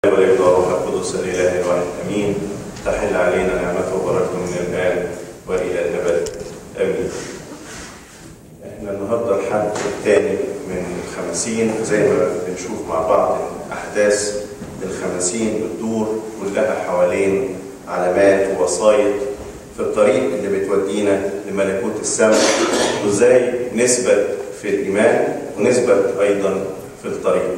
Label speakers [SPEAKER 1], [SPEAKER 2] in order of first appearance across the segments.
[SPEAKER 1] والابن والروح القدس الاله الواحد امين. تحل علينا نعمته وبركته من الان والى الابد امين. احنا النهارده الحد الثاني من الخمسين، زي ما بنشوف مع بعض احداث الخمسين بتدور كلها حوالين علامات ووسائط في الطريق اللي بتودينا لملكوت السماء، وازاي نثبت في الايمان ونثبت ايضا في الطريق.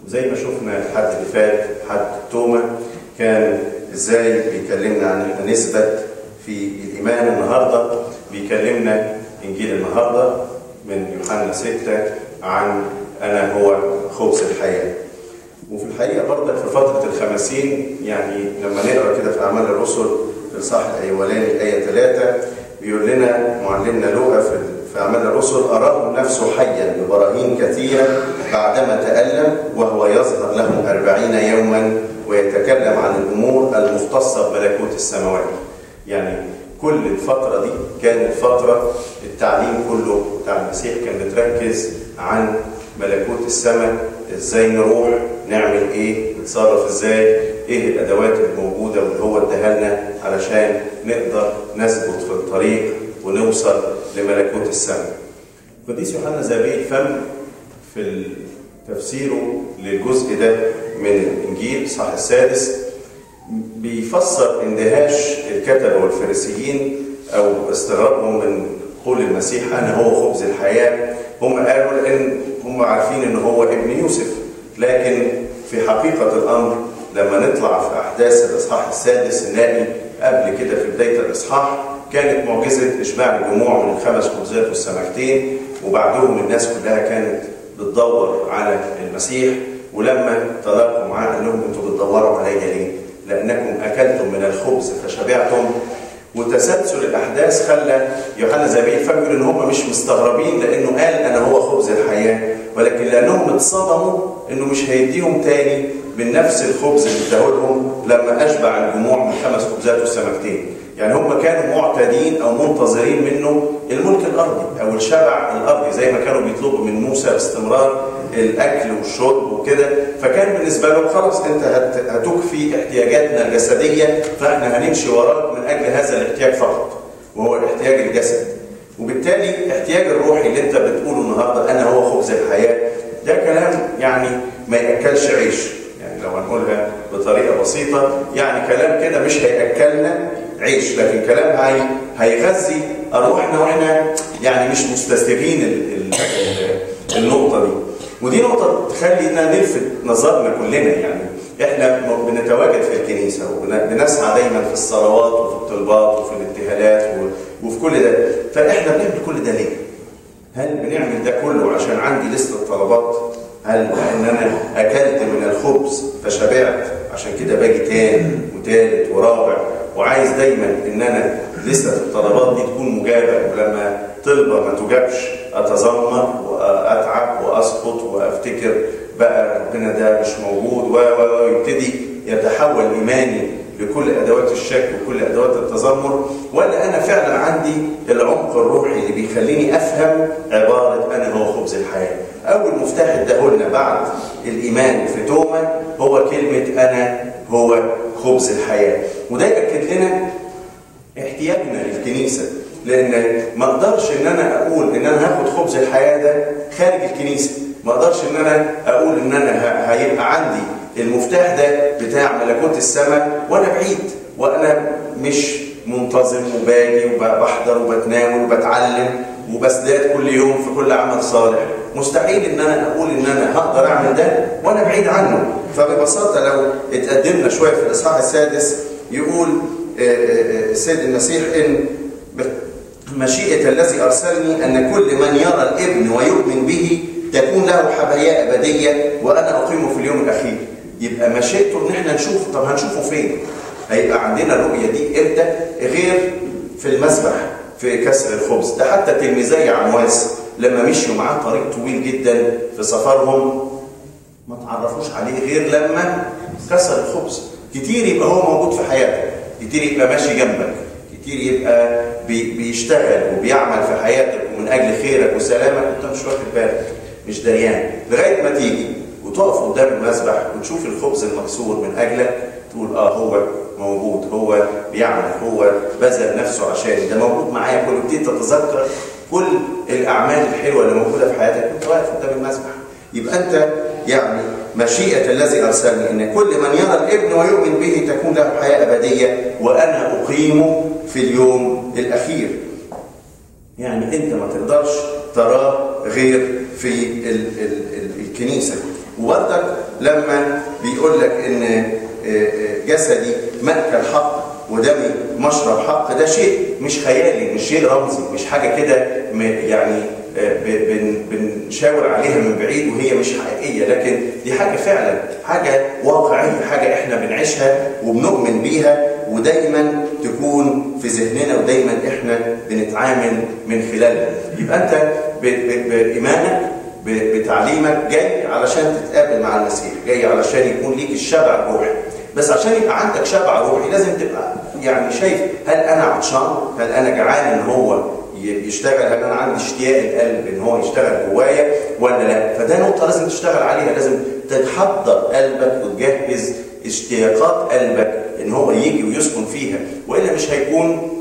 [SPEAKER 1] زي ما شفنا الحد اللي فات حد توما كان ازاي بيكلمنا عن ان نثبت في الايمان. النهارده بيكلمنا انجيل النهارده من يوحنا 6 عن انا هو خبز الحياه. وفي الحقيقه برضك في فتره الخمسين، يعني لما نقرا كده في اعمال الرسل في الاصحاح الاولاني الايه 3 بيقول لنا معلمنا لوقا في اعمال الرسل: اراه نفسه حيا ببراهين كثيره بعدما تألم وهو يظهر لهم 40 يوما ويتكلم عن الامور المختصه بملكوت السماوات. يعني كل الفتره دي كانت فتره التعليم كله بتاع المسيح كان بتركز عن ملكوت السماء، ازاي نروح، نعمل ايه، نتصرف ازاي، ايه الادوات الموجوده واللي هو اداها لنا علشان نقدر نثبت في الطريق ونوصل لملكوت السماء. قديس يوحنا ذهبي الفم في تفسيره للجزء ده من الانجيل الإصحاح السادس بيفسر اندهاش الكتبه والفريسيين او استغرابهم من قول المسيح انا هو خبز الحياه. هم قالوا لان هم عارفين ان هو ابن يوسف، لكن في حقيقه الامر لما نطلع في احداث الاصحاح السادس نلاقي قبل كده في بدايه الاصحاح كانت معجزه اشباع الجموع من ال5 خبزات والسمكتين، وبعدهم الناس كلها كانت بتدور على المسيح، ولما تلاقوا معاه قال لهم انتوا بتدوروا عليا ليه؟ لانكم اكلتم من الخبز فشبعتم. وتسلسل الاحداث خلى يوحنا ذهبي الفم يقول ان هم مش مستغربين لانه قال انا هو خبز الحياه، ولكن لانهم اتصدموا انه مش هيديهم تاني من نفس الخبز اللي اداهولهم لما اشبع الجموع من 5 خبزات والسمكتين. يعني هم كانوا معتادين او منتظرين منه الملك الارضي او الشبع الارضي، زي ما كانوا بيطلبوا من موسى باستمرار الاكل والشرب وكده، فكان بالنسبه لهم خلاص انت هتكفي احتياجاتنا الجسديه فاحنا هنمشي وراك من اجل هذا الاحتياج فقط، وهو الاحتياج الجسدي. وبالتالي الاحتياج الروحي اللي انت بتقوله النهارده انا هو خبز الحياه، ده كلام يعني ما ياكلش عيش، يعني لو هنقولها بطريقه بسيطه يعني كلام كده مش هياكلنا عيش، لكن كلام هيغذي ارواحنا واحنا يعني مش مستسيغين النقطه دي. ودي نقطه تخلينا نلفت نظرنا كلنا، يعني احنا بنتواجد في الكنيسه وبنسعى دايما في الصلوات وفي الطلبات وفي الابتهالات وفي كل ده، فاحنا بنعمل كل ده ليه؟ هل بنعمل ده كله عشان عندي لسته طلبات؟ هل لان انا اكلت من الخبز فشبعت عشان كده باجي تاني وتالت ورابع وعايز دايما ان انا لسته الطلبات دي تكون مجابه، ولما طلبه ما تجابش اتذمر واتعب واسقط وافتكر بقى ربنا ده مش موجود ويبتدي يتحول ايماني لكل ادوات الشك وكل ادوات التذمر؟ ولا انا فعلا عندي العمق الروحي اللي بيخليني افهم عباره انا هو خبز الحياه؟ اول مفتاح اداهولنا بعد الايمان في توما هو كلمه انا هو خبز الحياه، وده ياكد لنا احتياجنا للكنيسه، لان ما اقدرش ان انا اقول ان انا هاخد خبز الحياه ده خارج الكنيسه، ما اقدرش ان انا اقول ان انا هيبقى عندي المفتاح ده بتاع ملكوت السماء وانا بعيد وانا مش منتظم وباجي وبحضر وبتناول وبتعلم وبزداد كل يوم في كل عمل صالح. مستحيل ان انا اقول ان انا هقدر اعمل ده وانا بعيد عنه. فببساطه لو اتقدمنا شويه في الاصحاح السادس يقول السيد المسيح ان مشيئه الذي ارسلني ان كل من يرى الابن ويؤمن به تكون له حياه ابديه وانا اقيمه في اليوم الاخير. يبقى مشيئته ان احنا نشوفه. طب هنشوفه فين؟ هيبقى عندنا الرؤيه دي امتى غير في المسبح في كسر الخبز؟ ده حتى تلميذي عمواس لما مشيوا معاه طريق طويل جدا في سفرهم ما تعرفوش عليه غير لما كسر الخبز. كتير يبقى هو موجود في حياتك، كتير يبقى ماشي جنبك، كتير يبقى بيشتغل وبيعمل في حياتك ومن اجل خيرك وسلامك وانت مش واخد بالك، مش دريان، لغايه ما تيجي وتقف قدام المذبح وتشوف الخبز المكسور من أجلك، تقول هو موجود، هو بيعمل، هو بذل نفسه عشان ده موجود معايا. كل تبتدي تتذكر كل الأعمال الحلوة اللي موجودة في حياتك وأنت واقف قدام المذبح. يبقى أنت يعني مشيئة الذي أرسلني إن كل من يرى الابن ويؤمن به تكون له حياة أبدية وأنا أقيمه في اليوم الأخير. يعني أنت ما تقدرش تراه غير في الكنيسة. وبرضك لما بيقول لك إن جسدي مأكل حق ودمي مشرب حق، ده شيء مش خيالي، مش شيء رمزي، مش حاجة كده يعني بنشاور عليها من بعيد وهي مش حقيقية، لكن دي حاجة فعلا، حاجة واقعية، حاجة احنا بنعيشها وبنؤمن بيها ودايما تكون في ذهننا ودايما احنا بنتعامل من خلالها. يبقى انت بإيمانك بتعليمك جاي علشان تتقابل مع المسيح، جاي علشان يكون ليك الشبع الروحي. بس عشان يبقى عندك شبع روحي لازم تبقى يعني شايف هل انا عطشان؟ هل انا جعان ان هو يشتغل؟ هل انا عندي اشتياق القلب ان هو يشتغل جوايا ولا لا؟ فده نقطه لازم تشتغل عليها، لازم تحضر قلبك وتجهز اشتياقات قلبك ان هو يجي ويسكن فيها، والا مش هيكون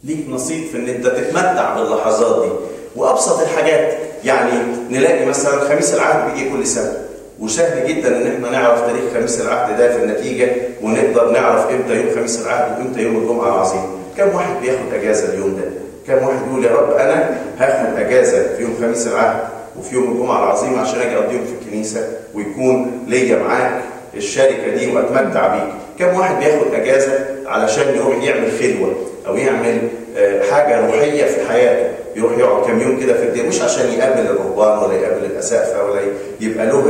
[SPEAKER 1] ليك نصيب في ان انت تتمتع باللحظات دي. وابسط الحاجات يعني نلاقي مثلا خميس العهد بيجي كل سنه، وسهل جدا ان احنا نعرف تاريخ خميس العهد ده في النتيجه، ونقدر نعرف امتى يوم خميس العهد وامتى يوم الجمعه العظيم. كم واحد بياخد اجازه اليوم ده؟ كم واحد يقول يا رب انا هاخد اجازه في يوم خميس العهد وفي يوم الجمعه العظيم عشان اجي اقضيهم في الكنيسه ويكون ليا معاك الشركه دي واتمتع بيك؟ كم واحد بياخد اجازه علشان يروح يعمل خلوه او يعمل حاجه روحيه في حياته، يروح يقعد كم يوم كده في الدير، مش عشان يقابل الرهبان ولا يقابل الاسقفه ولا يبقى له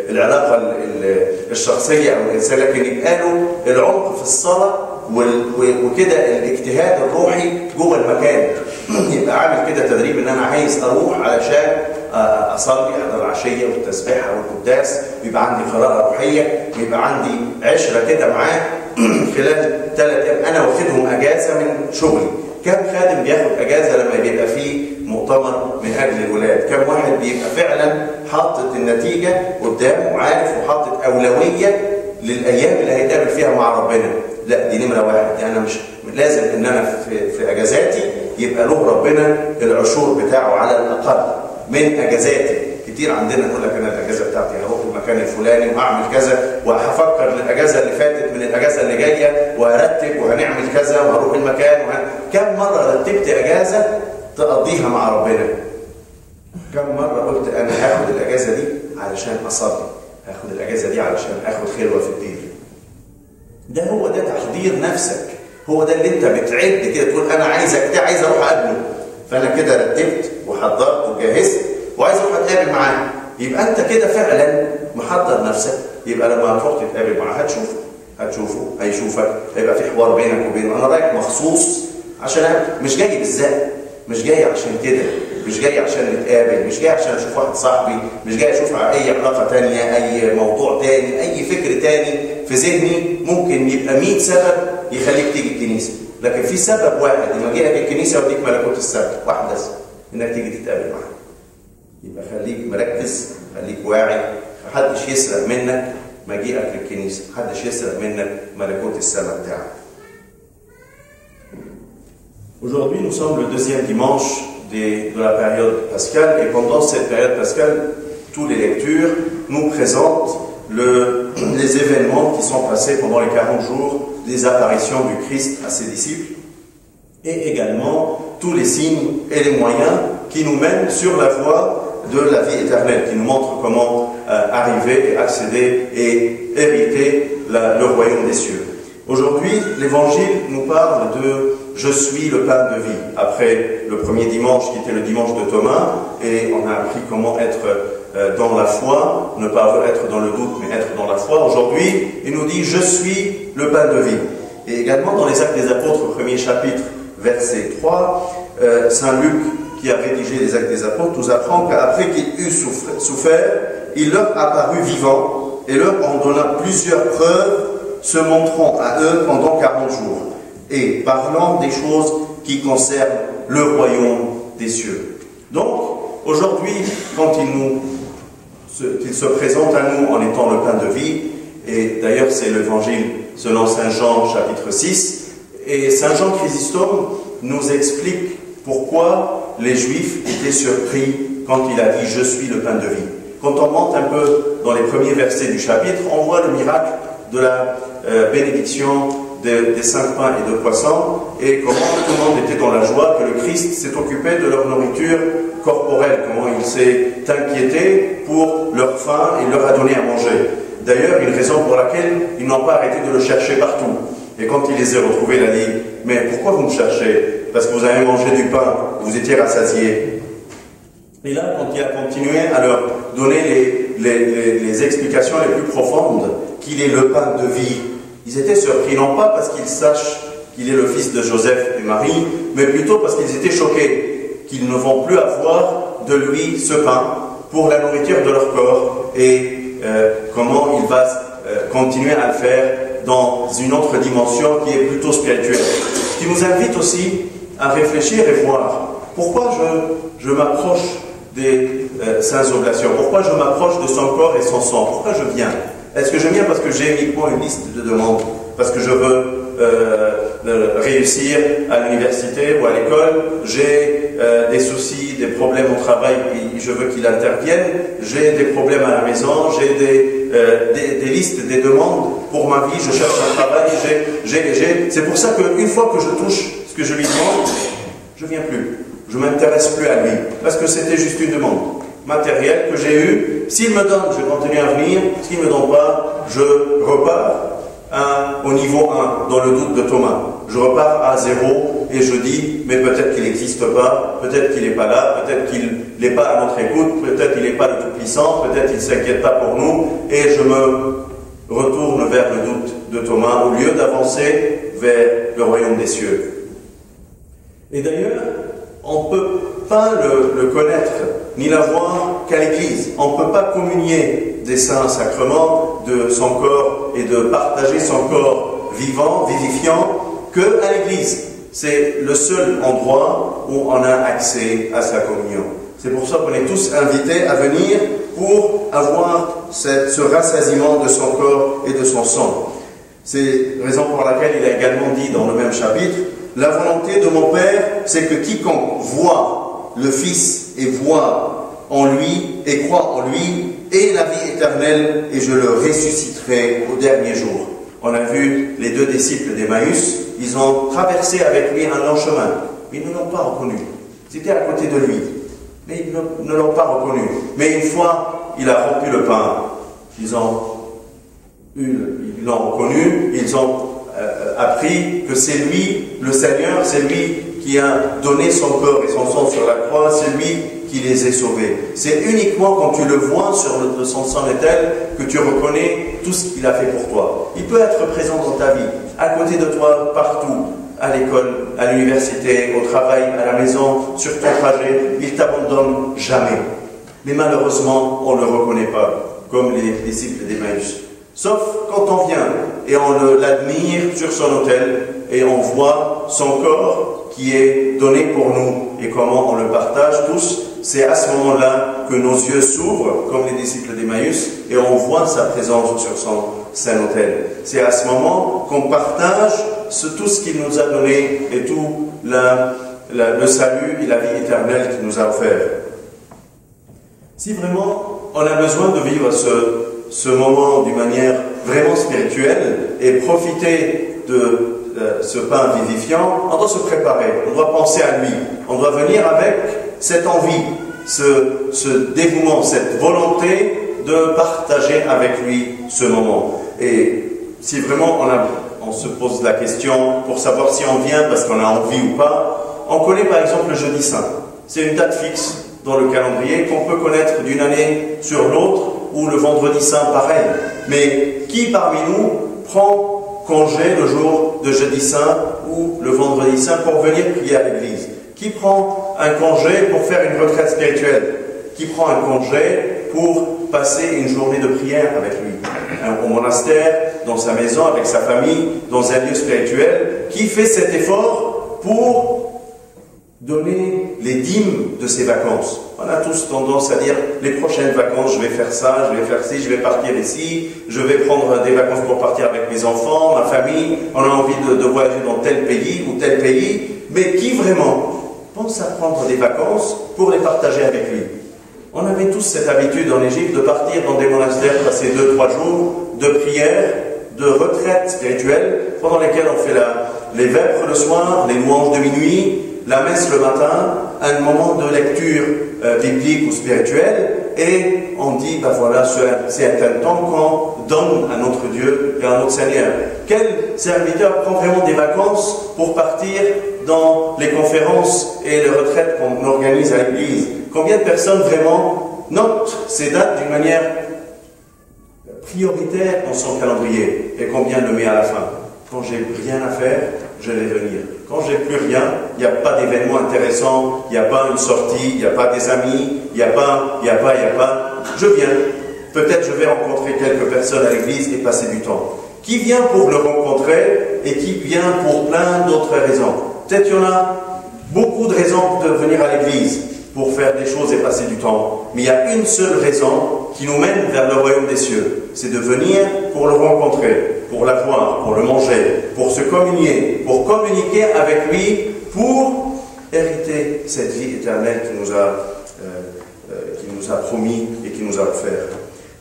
[SPEAKER 1] العلاقه الشخصيه او الانسان، لكن يبقى له العمق في الصلاه وكده الاجتهاد الروحي جوه المكان. يبقى عامل كده تدريب ان انا عايز اروح علشان اصلي، احضر العشيه والتسبيحه والقداس، ويبقى عندي قراءه روحيه، ويبقى عندي عشره كده معاه خلال 3 ايام انا واخدهم اجازه من شغلي. كم خادم بياخد اجازه لما بيبقى فيه مؤتمر من اجل الولاد؟ كم واحد بيبقى فعلا حاطط النتيجه قدامه وعارف وحاطط اولويه للايام اللي هيتقابل فيها مع ربنا؟ لا، دي نمره واحد. يعني انا مش لازم ان انا في اجازاتي يبقى له ربنا العشور بتاعه على الاقل من اجازاتي. كتير عندنا يقول لك انا الاجازه بتاعتي هروح المكان الفلاني وهعمل كذا، وهفكر للاجازه اللي فاتت من الاجازه اللي جايه، وهرتب وهنعمل كذا وهروح المكان كم مره رتبت اجازه تقضيها مع ربنا؟ كم مره قلت انا هاخد الاجازه دي علشان اصلي، هاخد الاجازه دي علشان اخد خلوه في الدير؟ ده هو ده تحضير نفسك، هو ده اللي انت بتعد كده تقول انا عايز اروح اقابله، فانا كده رتبت وحضرت وجهزت وعايز اروح اتقابل معاه. يبقى انت كده فعلا محضر نفسك. يبقى لما هتروح تتقابل معاه هتشوفه، هيشوفك، هيبقى في حوار بينك وبينه. انا رايح مخصوص عشان مش جاي بالذات، مش جاي عشان كده، مش جاي عشان نتقابل، مش جاي عشان اشوف واحد صاحبي، مش جاي اشوف اي علاقه ثانيه، اي موضوع ثاني، اي فكر ثاني في ذهني. ممكن يبقى 100 سبب يخليك تيجي الكنيسه، لكن في سبب واحد يمجيئك الكنيسه ويديك ملكوت السبت، واحد بس، انك تيجي تتقابل معاه. يبقى خليك مركز، خليك واعي، محدش يسرق منك مجيئك للكنيسه، محدش يسرق منك ملكوت السماء بتاعك. Aujourd'hui, nous sommes le 2e dimanche de la période pascale, et pendant cette période pascale, toutes les lectures nous présentent les événements qui sont passés pendant les 40 jours des apparitions du Christ à ses disciples, et également tous les signes et les moyens qui nous mènent sur la voie de la vie éternelle, qui nous montrent comment arriver et accéder et hériter le royaume des cieux. Aujourd'hui, l'Évangile nous parle de « Je suis le pain de vie ». Après le premier dimanche qui était le dimanche de Thomas, et on a appris comment être dans la foi, ne pas être dans le doute, mais être dans la foi. Aujourd'hui, il nous dit « Je suis le pain de vie ». Et également dans les Actes des Apôtres, premier chapitre, verset 3, Saint Luc, qui a rédigé les Actes des Apôtres, nous apprend qu'après qu'il eut souffert, il leur apparut vivant et leur en donna plusieurs preuves, se montrant à eux pendant 40 jours et parlant des choses qui concernent le royaume des cieux. Donc, aujourd'hui, quand il nous qu'il se présente à nous en étant le pain de vie. Et d'ailleurs, c'est l'évangile selon Saint Jean, chapitre 6. Et Saint Jean Chrysostome nous explique pourquoi les Juifs étaient surpris quand il a dit « Je suis le pain de vie ». Quand on monte un peu dans les premiers versets du chapitre, on voit le miracle de la bénédiction des 5 pains et 2 poissons, et comment tout le monde était dans la joie que le Christ s'est occupé de leur nourriture corporelle, comment il s'est inquiété pour leur faim et leur a donné à manger. D'ailleurs, une raison pour laquelle ils n'ont pas arrêté de le chercher partout. Et quand il les a retrouvés, il a dit « Mais pourquoi vous me cherchez? Parce que vous avez mangé du pain, vous étiez rassasiés. » Et là, quand il a continué à leur donner les explications les plus profondes, qu'il est le pain de vie, ils étaient surpris, non pas parce qu'ils sachent qu'il est le fils de Joseph et Marie, mais plutôt parce qu'ils étaient choqués qu'ils ne vont plus avoir de lui ce pain pour la nourriture de leur corps, et comment il va continuer à le faire dans une autre dimension qui est plutôt spirituelle. Ce qui nous invite aussi à réfléchir et voir pourquoi je m'approche des saints oblations, pourquoi je m'approche de son corps et son sang, pourquoi je viens. Est-ce que je viens parce que j'ai uniquement une liste de demandes, parce que je veux réussir à l'université ou à l'école, j'ai des soucis, des problèmes au travail et je veux qu'il intervienne, j'ai des problèmes à la maison, j'ai des listes, des demandes pour ma vie, je cherche un travail, c'est pour ça qu'une fois que je touche ce que je lui demande, je ne viens plus, je ne m'intéresse plus à lui, parce que c'était juste une demande matérielle que j'ai eue. S'il me donne, je continue à venir, s'il ne me donne pas, je repars au niveau 1, dans le doute de Thomas. Je repars à 0 et je dis, mais peut-être qu'il n'existe pas, peut-être qu'il n'est pas là, peut-être qu'il n'est pas à notre écoute, peut-être qu'il n'est pas le Tout-Puissant, peut-être qu'il ne s'inquiète pas pour nous, et je me retourne vers le doute de Thomas, au lieu d'avancer vers le royaume des cieux. Et d'ailleurs, on ne peut pas le connaître, ni l'avoir qu'à l'Église. On ne peut pas communier des saints sacrements de son corps et de partager son corps vivant, vivifiant, qu'à l'Église. C'est le seul endroit où on a accès à sa communion. C'est pour ça qu'on est tous invités à venir pour avoir ce rassasiement de son corps et de son sang. C'est la raison pour laquelle il a également dit dans le même chapitre, « La volonté de mon Père, c'est que quiconque voit le Fils et voit en lui et croit en lui ait la vie éternelle et je le ressusciterai au dernier jour. » On a vu les 2 disciples d'Emmaüs, ils ont traversé avec lui un long chemin, mais ils ne l'ont pas reconnu. Ils étaient à côté de lui, mais ils ne l'ont pas reconnu. Mais une fois, il a rompu le pain, ils l'ont reconnu, ils ont appris que c'est lui, le Seigneur, c'est lui qui a donné son corps et son sang sur la croix, c'est lui qui les a sauvés. C'est uniquement quand tu le vois sur son sang étel que tu reconnais tout ce qu'il a fait pour toi. Il peut être présent dans ta vie, à côté de toi, partout, à l'école, à l'université, au travail, à la maison, sur ton trajet. Il ne t'abandonne jamais. Mais malheureusement, on ne le reconnaît pas, comme les disciples d'Emmaüs. Sauf quand on vient et on l'admire sur son autel et on voit son corps qui est donné pour nous et comment on le partage tous. C'est à ce moment-là que nos yeux s'ouvrent, comme les disciples d'Emmaüs, et on voit sa présence sur son saint autel. C'est à ce moment qu'on partage tout ce qu'il nous a donné et tout le salut et la vie éternelle qu'il nous a offert. Si vraiment on a besoin de vivre ce moment d'une manière vraiment spirituelle et profiter de ce pain vivifiant, on doit se préparer, on doit penser à lui, on doit venir avec cette envie, ce dévouement, cette volonté de partager avec lui ce moment. Et si vraiment on se pose la question pour savoir si on vient parce qu'on a envie ou pas, on connaît par exemple le jeudi saint. C'est une date fixe dans le calendrier qu'on peut connaître d'une année sur l'autre, ou le vendredi saint pareil. Mais qui parmi nous prend congé le jour de jeudi saint ou le vendredi saint pour venir prier à l'église? Qui prend un congé pour faire une retraite spirituelle? Qui prend un congé pour passer une journée de prière avec lui? Au monastère, dans sa maison, avec sa famille, dans un lieu spirituel? Qui fait cet effort pour donner les dîmes de ses vacances? On a tous tendance à dire, les prochaines vacances, je vais faire ça, je vais faire ci, je vais partir ici, je vais prendre des vacances pour partir avec mes enfants, ma famille, on a envie de voyager dans tel pays ou tel pays, mais qui vraiment pense à prendre des vacances pour les partager avec lui? On avait tous cette habitude en Égypte de partir dans des monastères, passer 2-3 jours de prière, de retraite spirituelle, pendant lesquelles on fait les vêpres le soir, les louanges de minuit, la messe le matin, un moment de lecture biblique ou spirituelle, et on dit, ben voilà, c'est un temps qu'on donne à notre Dieu et à notre Seigneur. Quel serviteur prend vraiment des vacances pour partir dans les conférences et les retraites qu'on organise à l'Église? Combien de personnes vraiment notent ces dates d'une manière prioritaire dans son calendrier, et combien le met à la fin? Quand j'ai rien à faire, je vais venir. Quand j'ai plus rien, il n'y a pas d'événement intéressant, il n'y a pas une sortie, il n'y a pas des amis, il n'y a pas, je viens. Peut-être je vais rencontrer quelques personnes à l'église et passer du temps. Qui vient pour le rencontrer et qui vient pour plein d'autres raisons? Peut-être il y en a beaucoup de raisons de venir à l'église pour faire des choses et passer du temps. Mais il y a une seule raison qui nous mène vers le royaume des cieux. C'est de venir pour le rencontrer, pour l'avoir, pour le manger, pour se communier, pour communiquer avec lui, pour hériter cette vie éternelle qu'il nous a promis et qu'il nous a offert.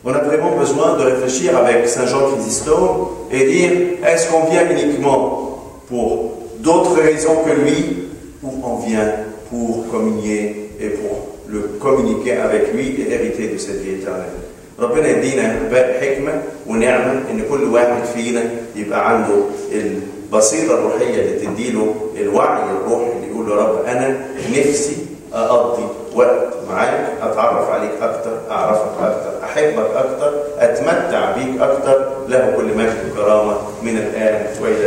[SPEAKER 1] On a vraiment besoin de réfléchir avec Saint Jean Chrysostome et dire, est-ce qu'on vient uniquement pour d'autres raisons que lui, ou on vient pour communier et pour le communiquer avec lui et hériter de cette vie éternelle? ربنا يدينا باب حكمة ونعمة إن كل واحد فينا يبقى عنده البصيرة الروحية اللي تديله الوعي الروحي اللي يقول له رب أنا نفسي أقضي وقت معاك، أتعرف عليك أكتر، أعرفك أكتر، أحبك أكتر، أتمتع بيك أكتر. له كل مجد وكرامة من الآن وإلى